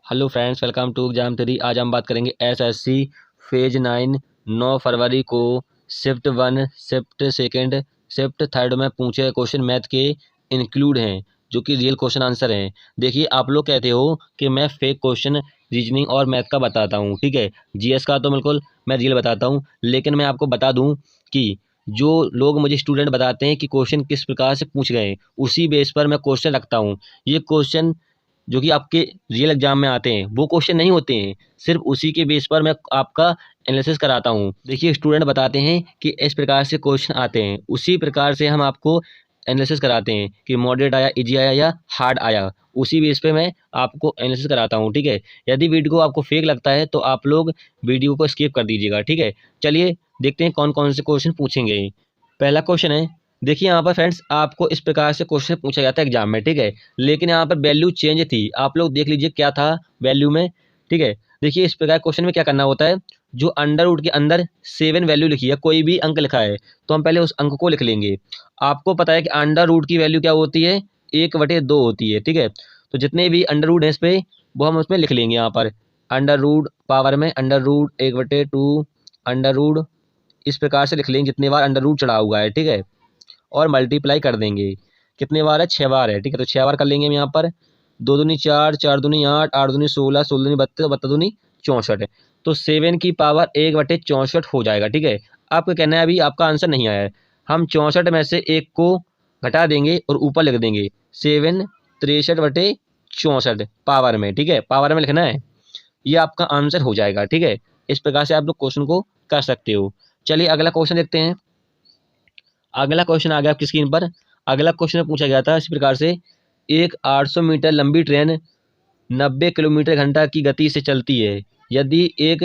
Hello friends, welcome to exam three. आज हम बात करेंगे एसएससी फेज 9 9 फरवरी को shift 1, shift second, shift third में पूछे गए क्वेश्चन मैथ के इंक्लूड हैं, जो कि रियल क्वेश्चन आंसर हैं। देखिए, आप लोग कहते हो कि मैं फेक क्वेश्चन रीजनिंग और मैथ का बताता हूँ, ठीक है। जीएस का तो बिल्कुल मैं रियल बताता हूँ, लेकिन मैं आपको बता दूँ कि जो लोग मुझे स्टूडेंट बताते हैं कि क्वेश्चन किस प्रकार से पूछ गए, उसी बेस पर मैं क्वेश्चन रखता हूँ। ये क्वेश्चन जो कि आपके रियल एग्जाम में आते हैं वो क्वेश्चन नहीं होते हैं, सिर्फ उसी के बेस पर मैं आपका एनालिसिस कराता हूँ। देखिए, स्टूडेंट बताते हैं कि इस प्रकार से क्वेश्चन आते हैं, उसी प्रकार से हम आपको एनालिसिस कराते हैं कि मॉडरेट आया, इजी आया या हार्ड आया। उसी बेस पे मैं आपको एनालिसिस कराता हूँ, ठीक है। यदि वीडियो को आपको फेक लगता है तो आप लोग वीडियो को स्किप कर दीजिएगा, ठीक है। चलिए देखते हैं कौन कौन से क्वेश्चन पूछेंगे। पहला क्वेश्चन है, देखिए यहाँ पर फ्रेंड्स आपको इस प्रकार से क्वेश्चन पूछा जाता है एग्जाम में, ठीक है। लेकिन यहाँ पर वैल्यू चेंज थी, आप लोग देख लीजिए क्या था वैल्यू में, ठीक है। देखिए, इस प्रकार क्वेश्चन में क्या करना होता है, जो अंडर रूट के अंदर 7 वैल्यू लिखी है, कोई भी अंक लिखा है तो हम पहले उस अंक को लिख लेंगे। आपको पता है कि अंडर रूट की वैल्यू क्या होती है, 1/2 होती है, ठीक है। तो जितने भी अंडर रूट है इस पे वो हम उसमें लिख लेंगे। यहाँ पर अंडर रूट पावर में अंडर रूट 1/2 अंडर रूट, इस प्रकार से लिख लेंगे जितने बार अंडर रूट चढ़ा हुआ है, ठीक है। और मल्टीप्लाई कर देंगे, कितने बार है, 6 बार है, ठीक है। तो 6 बार कर लेंगे हम यहाँ पर। 2 दूनी 4, 4 दूनी 8, 8 दूनी 16, 16 दूनी 32, 32 दूनी 64 है। तो 7 की पावर 1/64 हो जाएगा, ठीक है। आपको कहना है अभी आपका आंसर नहीं आया है, हम 64 में से एक को घटा देंगे और ऊपर लिख देंगे 7 63/64 पावर में, ठीक है। पावर में लिखना है, ये आपका आंसर हो जाएगा, ठीक है। इस प्रकार से आप लोग क्वेश्चन को कर सकते हो। चलिए अगला क्वेश्चन देखते हैं। अगला क्वेश्चन आ गया आपकी स्क्रीन पर। अगला क्वेश्चन पूछा गया था इस प्रकार से, एक 800 मीटर लंबी ट्रेन 90 किलोमीटर घंटा की गति से चलती है। यदि एक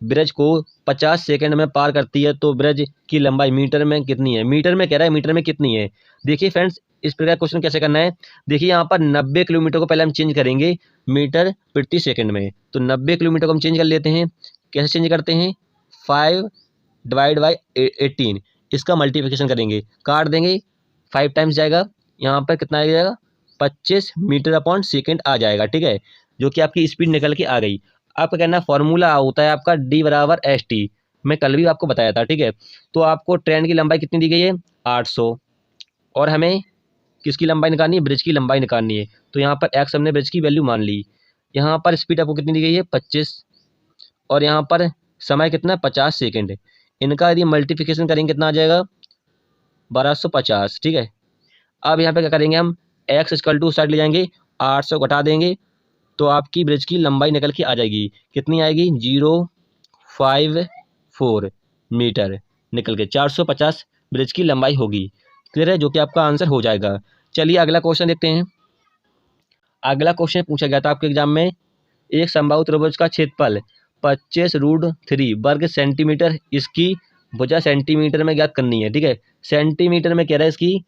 ब्रिज को 50 सेकंड में पार करती है तो ब्रिज की लंबाई मीटर में कितनी है। मीटर में कह रहा है, मीटर में कितनी है। देखिए फ्रेंड्स, इस प्रकार क्वेश्चन कैसे करना है। देखिए, यहाँ पर 90 किलोमीटर को पहले हम चेंज करेंगे मीटर प्रति सेकंड में। तो 90 किलोमीटर को हम चेंज कर लेते हैं। कैसे चेंज करते हैं, 5/18, इसका मल्टीप्लिकेशन करेंगे, काट देंगे, 5 टाइम्स जाएगा, यहाँ पर कितना आ जाएगा, 25 मीटर अपॉन सेकेंड आ जाएगा, ठीक है। जो कि आपकी स्पीड निकल के आ गई। आपका कहना फॉर्मूला होता है आपका D = ST, मैं कल भी आपको बताया था, ठीक है। तो आपको ट्रेन की लंबाई कितनी दी गई है, 800, और हमें किसकी लंबाई निकालनी है, ब्रिज की लंबाई निकालनी है। तो यहाँ पर एक्स हमने ब्रिज की वैल्यू मान ली। यहाँ पर स्पीड आपको कितनी दी गई है, 25, और यहाँ पर समय कितना है, 50 सेकेंड। इनका यदि मल्टीप्लिकेशन करेंगे कितना आ जाएगा, 1250, ठीक है। अब यहाँ पे क्या करेंगे हम, एक्स इक्वल टू साइड ले जाएंगे, 800 घटा देंगे तो आपकी ब्रिज की लंबाई निकल के आ जाएगी, कितनी आएगी, 054 मीटर निकल के 450 ब्रिज की लंबाई होगी। क्लियर है, जो कि आपका आंसर हो जाएगा। चलिए अगला क्वेश्चन देखते हैं। अगला क्वेश्चन पूछा गया था आपके एग्जाम में, एक समबाहु त्रिभुज का क्षेत्रफल 25√3 वर्ग सेंटीमीटर, इसकी भुजा सेंटीमीटर में ज्ञात करनी है, ठीक है। सेंटीमीटर में कह रहा है इसकी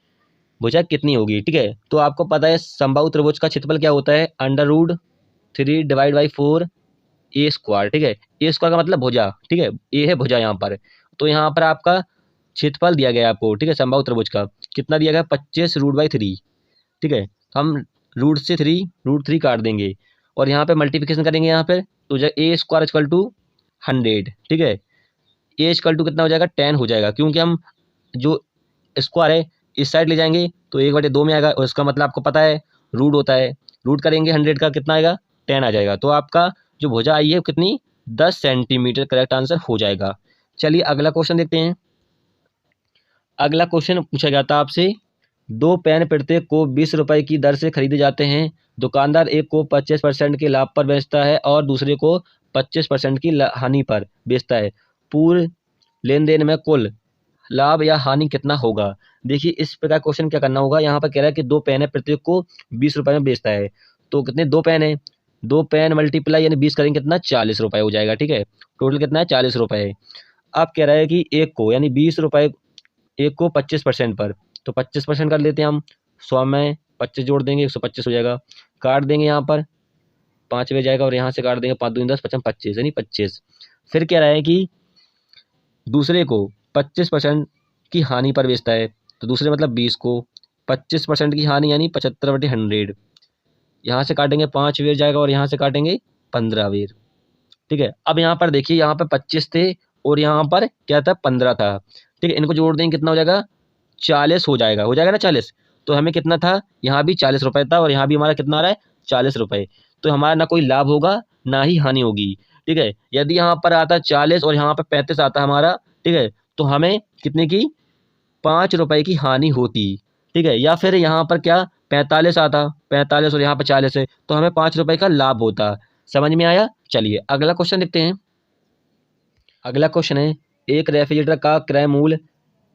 भुजा कितनी होगी, ठीक है। तो आपको पता है समबाहु त्रिभुज का क्षेत्रफल क्या होता है, √3/4 A², ठीक है। A² का मतलब भुजा, ठीक है। ए है भुजा यहाँ पर। तो यहाँ पर आपका क्षेत्रफल दिया गया है आपको, ठीक है, समबाहु त्रिभुज का कितना दिया गया, 25√3, ठीक है। तो हम √3 काट देंगे और यहाँ पे मल्टीप्लिकेशन करेंगे, यहाँ पर तो A² = 100, ठीक है। A = कितना हो जाएगा, 10 हो जाएगा, क्योंकि हम जो स्क्वायर है इस साइड ले जाएंगे तो 1/2 में आएगा, और इसका मतलब आपको पता है रूट होता है, रूट करेंगे 100 का कितना आएगा, 10 आ जाएगा। तो आपका जो भुजा आई है कितनी, 10 सेंटीमीटर, करेक्ट आंसर हो जाएगा। चलिए अगला क्वेश्चन देखते हैं। अगला क्वेश्चन पूछा गया था आपसे, 2 पेन प्रत्येक को 20 रुपए की दर से खरीदे जाते हैं। दुकानदार एक को 25% के लाभ पर बेचता है और दूसरे को 25% की हानि पर बेचता है। पूर्ण लेन देन में कुल लाभ या हानि कितना होगा। देखिए, इस प्रकार क्वेश्चन क्या करना होगा, यहाँ पर कह रहा है कि 2 पेन है, प्रत्येक को 20 रुपए में बेचता है। तो कितने, 2 पेन है, 2 पेन मल्टीप्लाई यानी 20 करेंगे कितना, 40 रुपए हो जाएगा, ठीक है। टोटल कितना है, 40 रुपए। अब कह रहा है कि एक को यानी 20 रुपए, एक को 25% पर, तो 25% कर लेते हैं हम, 100 में 25 जोड़ देंगे, 125 हो जाएगा। काट देंगे यहाँ पर, 5 में जाएगा और यहाँ से काट देंगे, 5 दूनी 10, 55 25 यानी 25। फिर कह रहा है कि दूसरे को 25% की हानि पर बेचता है, तो दूसरे मतलब 20 को 25% की हानि यानी 75/100, यहाँ से काटेंगे 5 वेर जाएगा और यहाँ से काटेंगे 15 वेर। ठीक है, अब यहाँ पर देखिए यहाँ पर 25 थे और यहाँ पर क्या था 15 था। ठीक है, इनको जोड़ देंगे कितना हो जाएगा 40 हो जाएगा ना 40। तो हमें कितना था यहाँ भी 40 रुपये था और यहाँ भी हमारा कितना आ रहा है 40 रुपये। तो हमारा ना कोई लाभ होगा ना ही हानि होगी। ठीक है, यदि यहाँ पर आता 40 और यहाँ पर 35 आता हमारा, ठीक है, तो हमें कितने की 5 रुपये की हानि होती। ठीक है, या फिर यहाँ पर क्या 45 आता, 45 और यहाँ पर 40 है तो हमें 5 रुपये का लाभ होता। समझ में आया? चलिए अगला क्वेश्चन देखते हैं। अगला क्वेश्चन है, एक रेफ्रिजरेटर का क्रय मूल्य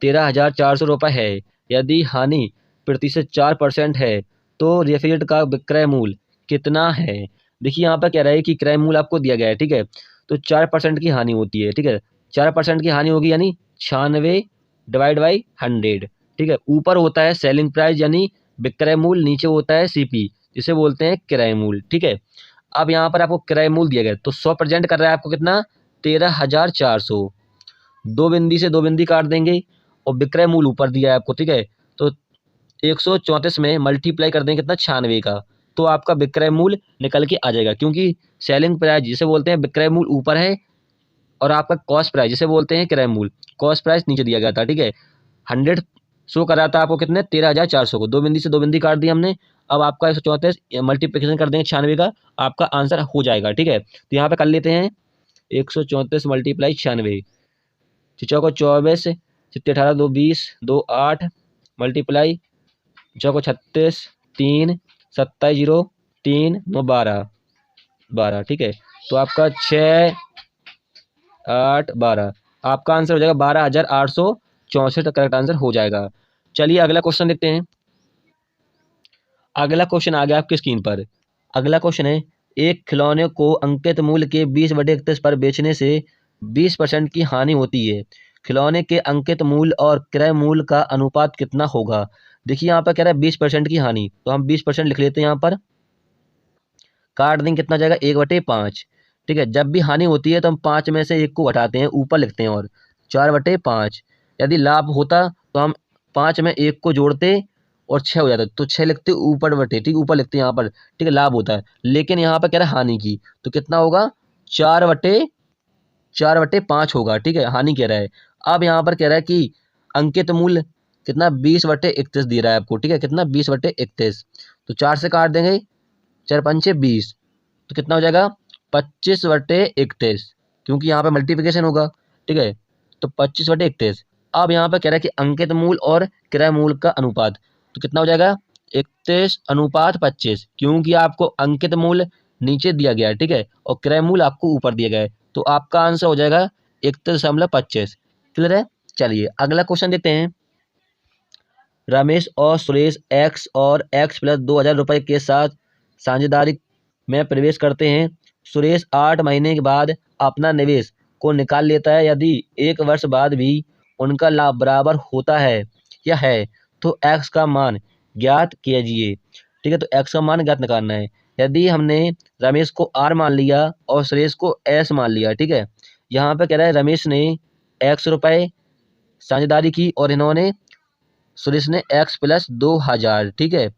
13,400 रुपये है। यदि हानि प्रतिशत 4% है तो रेफ्रिजरेटर का विक्रय मूल्य कितना है? देखिए यहाँ पर कह रहा है कि क्रय मूल्य आपको दिया गया है। ठीक है, तो 4% की हानि होती है। ठीक है, 4% की हानि होगी यानी 96 डिवाइड बाई 100। ठीक है, ऊपर होता है सेलिंग प्राइस यानी विक्रय मूल्य, नीचे होता है सीपी जिसे बोलते हैं क्रय मूल्य। ठीक है, अब यहाँ पर आपको क्रय मूल्य दिया गया तो 100 प्रेजेंट कर रहा है आपको कितना 13,400। दो बिंदी से दो बिंदी काट देंगे और विक्रय मूल्य ऊपर दिया है आपको। ठीक है, तो 134 में मल्टीप्लाई कर देंगे कितना 96 का, तो आपका विक्रय मूल्य निकल के आ जाएगा। क्योंकि सेलिंग प्राइस जिसे बोलते हैं विक्रय मूल्य ऊपर है और आपका कॉस्ट प्राइस जिसे बोलते हैं क्रय मूल्य, कॉस्ट प्राइस नीचे दिया गया था। ठीक है, 100 शो कर रहा था आपको कितने 13,400 को, दो बिंदी से दो बिंदी काट दी हमने। अब आपका 134 मल्टीप्लिकेशन कर देंगे 96 का, आपका आंसर हो जाएगा। ठीक है, तो यहाँ पे कर लेते हैं 134 मल्टीप्लाई 96, चौको 24, 18 2 20 2 8 मल्टीप्लाई चौको 36 3 27 0 3 9 12। ठीक है, तो आपका 6 8 12 आपका आंसर हो जाएगा 12,864 करेक्ट आंसर हो जाएगा। चलिए अगला क्वेश्चन देखते हैं। अगला क्वेश्चन आ गया आपकी स्क्रीन पर। अगला क्वेश्चन है, एक खिलौने को अंकित मूल्य के 20/31 पर बेचने से 20% की हानि होती है। खिलौने के अंकित मूल्य और क्रय मूल्य का अनुपात कितना होगा? देखिए यहाँ पर कह रहा है 20% की हानि, तो हम 20% लिख लेते हैं। यहाँ पर काट देंगे कितना जाएगा 1/5। ठीक है, जब भी हानि होती है तो हम 5 में से 1 को घटाते हैं, ऊपर लिखते हैं और 4/5। यदि लाभ होता तो हम 5 में 1 को जोड़ते और 6 हो जाता, तो 6 लिखते ऊपर बटे, ठीक ऊपर लिखते हैं यहाँ पर। ठीक है, लाभ होता है, लेकिन यहाँ पर कह रहा है हानि की, तो कितना होगा 4/5 होगा। ठीक है, हानि कह रहा है। अब यहाँ पर कह रहा है कि अंकित मूल्य कितना 20/31 दे रहा है आपको। ठीक है, कितना 20/31, तो 4 से काट देंगे 4 पंचे 20, तो कितना हो जाएगा 25/31, क्योंकि यहाँ पे मल्टीप्लिकेशन होगा। ठीक है, तो 25/31। अब यहाँ पे कह रहा है कि अंकित मूल्य और क्रय मूल्य का अनुपात, तो कितना हो जाएगा 31:25, क्योंकि आपको अंकित मूल्य नीचे दिया गया है। ठीक है, और क्रय मूल्य आपको ऊपर दिया गया है, तो आपका आंसर हो जाएगा 31.25। क्लियर है? चलिए अगला क्वेश्चन देखते हैं। रमेश और सुरेश एक्स और एक्स प्लस 2,000 रुपये के साथ साझेदारी में प्रवेश करते हैं। सुरेश 8 महीने के बाद अपना निवेश को निकाल लेता है। यदि 1 वर्ष बाद भी उनका लाभ बराबर होता है या है तो एक्स का मान ज्ञात कीजिए। ठीक है, तो एक्स का मान ज्ञात निकालना है। यदि हमने रमेश को आर मान लिया और सुरेश को एस मान लिया, ठीक है, यहाँ पे कह रहा है रमेश ने एक्स रुपये साझेदारी की और इन्होंने सुरेश ने एक्स प्लस 2,000। ठीक है,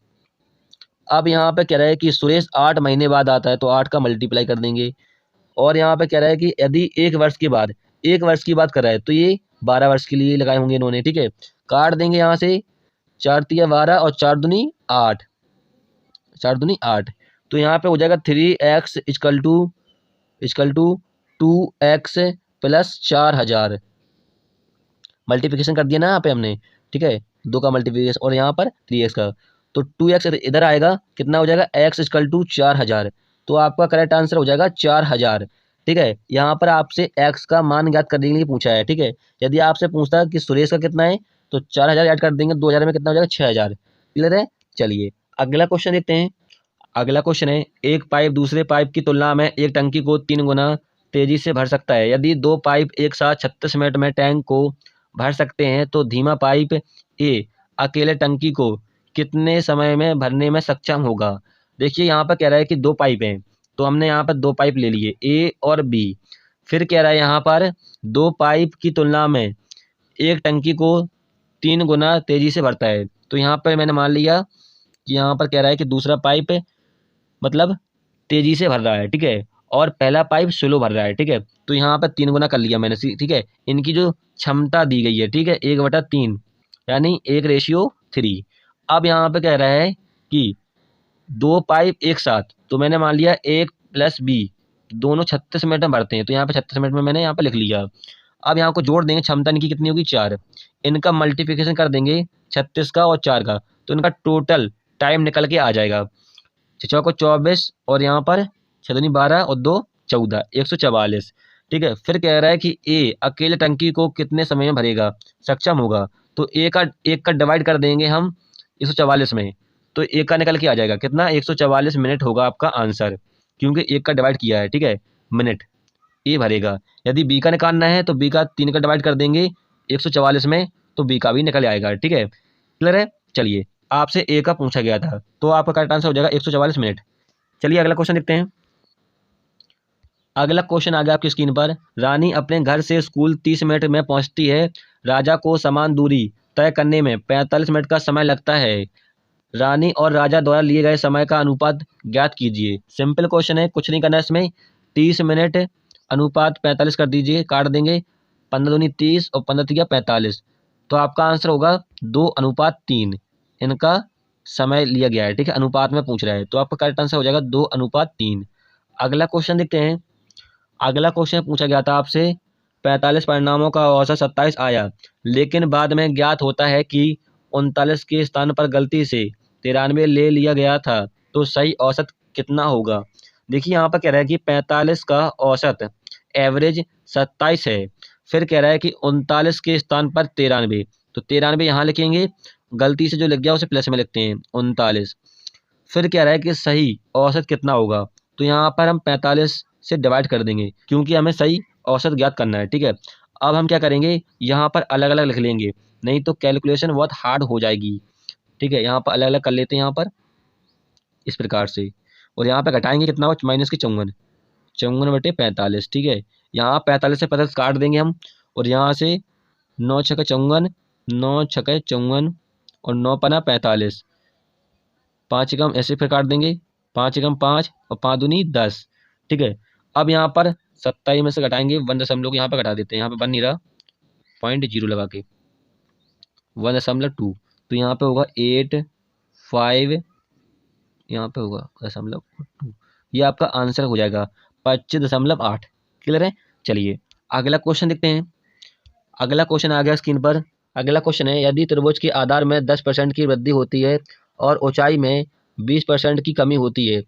अब यहाँ पे कह रहा है कि सुरेश 8 महीने बाद आता है, तो 8 का मल्टीप्लाई कर देंगे। और यहाँ पे कह रहा है कि यदि 1 वर्ष के बाद, 1 वर्ष की बात कर रहा है, तो ये 12 वर्ष के लिए लगाए होंगे इन्होंने। ठीक है, काट देंगे यहाँ से 4 तिया 12 और 4 दूनी 8, 4 दूनी 8, तो यहाँ पे हो जाएगा 3x equal to 2x plus 4,000। Multiplication कर दिया ना यहाँ पे हमने। ठीक है, 2 का मल्टीप्लिकेशन और यहाँ पर 3x का, तो 2x इधर आएगा, कितना हो जाएगा x इक्वल टू 4,000, तो आपका करेक्ट आंसर हो जाएगा 4,000। ठीक है, यहाँ पर आपसे x का मान ज्ञात करने के लिए पूछा है। ठीक है, यदि आपसे पूछता है कि सुरेश का कितना है, तो 4,000 ऐड कर देंगे, 2,000 में कितना हो जाएगा 6,000। क्लियर है? चलिए अगला क्वेश्चन देखते हैं। अगला क्वेश्चन है, एक पाइप दूसरे पाइप की तुलना में एक टंकी को 3 गुना तेजी से भर सकता है। यदि 2 पाइप एक साथ 36 मिनट में टैंक को भर सकते हैं तो धीमा पाइप ए अकेले टंकी को कितने समय में भरने में सक्षम होगा? देखिए यहाँ पर कह रहा है कि 2 पाइप हैं, तो हमने यहाँ पर 2 पाइप ले लिए ए और बी। फिर कह रहा है यहाँ पर 2 पाइप की तुलना में एक टंकी को 3 गुना तेजी से भरता है, तो यहाँ पर मैंने मान लिया कि यहाँ पर कह रहा है कि दूसरा पाइप मतलब तेजी से भर रहा है, ठीक है, और पहला पाइप स्लो भर रहा है, ठीक है। तो यहाँ पर 3 गुना कर लिया मैंने, ठीक है। इनकी जो क्षमता दी गई है, ठीक है, 1/3 यानी 1:3। अब यहाँ पे कह रहा है कि 2 पाइप एक साथ, तो मैंने मान लिया A + B दोनों 36 मिनट में भरते हैं, तो यहाँ पे 36 मिनट में मैंने यहाँ पे लिख लिया। अब यहाँ को जोड़ देंगे, क्षमता इनकी कितनी होगी 4, इनका मल्टीप्लिकेशन कर देंगे 36 का और 4 का, तो इनका टोटल टाइम निकल के आ जाएगा 6 को 24 और यहाँ पर 6 दूनी 12 और 2 14, 144, ठीक है। फिर कह रहा है कि ए अकेले टंकी को कितने समय में भरेगा, सक्षम होगा, तो एक का डिवाइड कर देंगे हम 144 में, तो एक का निकल के आ जाएगा कितना, 144 मिनट होगा आपका आंसर, क्योंकि एक का डिवाइड किया है, ठीक है, मिनट ए भरेगा। यदि बी का निकालना है तो बी का 3 का डिवाइड कर देंगे 144 में, तो बी का भी निकल आएगा, ठीक है। क्लियर है। चलिए, आपसे ए का पूछा गया था, तो आपका करेक्ट आंसर हो जाएगा 144 मिनट। चलिए अगला क्वेश्चन देखते हैं। अगला क्वेश्चन आ गया आपकी स्क्रीन पर। रानी अपने घर से स्कूल 30 मिनट में पहुंचती है, राजा को समान दूरी तय करने में 45 मिनट का समय लगता है। रानी और राजा द्वारा लिए गए समय का अनुपात ज्ञात कीजिए। सिंपल क्वेश्चन है, कुछ नहीं करना है इसमें। 30 मिनट अनुपात 45 कर दीजिए, काट देंगे, 15 दूनी 30 और 15 तिया 45, तो आपका आंसर होगा 2:3 इनका समय लिया गया है, ठीक है, अनुपात में पूछ रहा है, तो आपका करेक्ट आंसर हो जाएगा 2:3। अगला क्वेश्चन देखते हैं। अगला क्वेश्चन पूछा गया था आपसे, 45 परिणामों का औसत 27 आया, लेकिन बाद में ज्ञात होता है कि 39 के स्थान पर गलती से 93 ले लिया गया था, तो सही औसत कितना होगा। देखिए यहाँ पर कह रहा है कि 45 का औसत एवरेज 27 है, फिर कह रहा है कि 39 के स्थान पर 93, तो 93 यहाँ लिखेंगे, गलती से जो लिख गया उसे प्लस में लिखते हैं 39। फिर कह रहा है कि सही औसत कितना होगा, तो यहाँ पर हम 45 से डिवाइड कर देंगे, क्योंकि हमें सही औसत ज्ञात करना है, ठीक है। अब हम क्या करेंगे, यहाँ पर अलग अलग लिख लेंगे, नहीं तो कैलकुलेशन बहुत हार्ड हो जाएगी, ठीक है। यहाँ पर अलग अलग कर लेते हैं, यहाँ पर इस प्रकार से, और यहाँ पे घटाएंगे कितना हो, माइनस की 54/45, ठीक है। यहाँ 45 से 50 काट देंगे हम, और यहाँ से 9 छक्के 54, 9 छक्के 54 और 9 पना 45, 5 एकम ऐसे फिर काट देंगे, 5 एकम 5 और 5 दूनी 10, ठीक है। अब यहाँ पर 27 में से घटाएंगे 1 यहाँ पर घटा देते हैं, यहाँ पे बन नहीं रहा, 0.0 लगा के 1.2, तो यहाँ पे होगा 85, यहाँ पे होगा 0.2, ये आपका आंसर हो जाएगा 25.8। क्लियर है। चलिए अगला क्वेश्चन देखते हैं। अगला क्वेश्चन आ गया स्क्रीन पर। अगला क्वेश्चन है, यदि त्रिभुज के आधार में 10% की वृद्धि होती है और ऊंचाई में 20% की कमी होती है,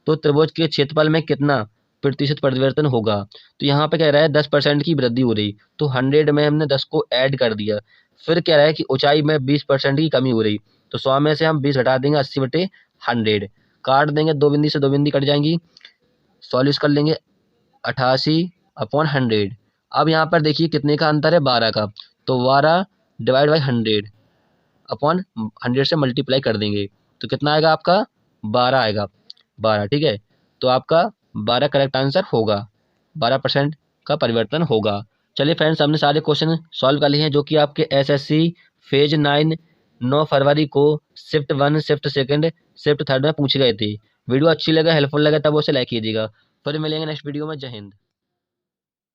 तो त्रिभुज के क्षेत्रफल में कितना प्रतिशत परिवर्तन होगा। तो यहाँ पे कह रहा है 10% की वृद्धि हो रही, तो 100 में हमने 10 को ऐड कर दिया। फिर कह रहा है कि ऊंचाई में 20% की कमी हो रही, तो 100 में से हम 20 हटा देंगे, 80/100 काट देंगे, 2 बिंदी से 2 बिंदी कट जाएंगी, सॉल्यूश कर लेंगे 88/100। अब यहाँ पर देखिए कितने का अंतर है, 12 का, तो 12/100/100 से मल्टीप्लाई कर देंगे, तो कितना आएगा आपका, 12 आएगा, 12, ठीक है। तो आपका 12 करेक्ट आंसर होगा, 12% का परिवर्तन होगा। चलिए फ्रेंड्स, हमने सारे क्वेश्चन सॉल्व कर लिए हैं, जो कि आपके एसएससी फेज 9 9 फरवरी को शिफ्ट 1, शिफ्ट 2, शिफ्ट 3 में पूछे गए थे। वीडियो अच्छी लगे, हेल्पफुल लगे, तब उसे लाइक कीजिएगा। फिर मिलेंगे नेक्स्ट वीडियो में। जय हिंद।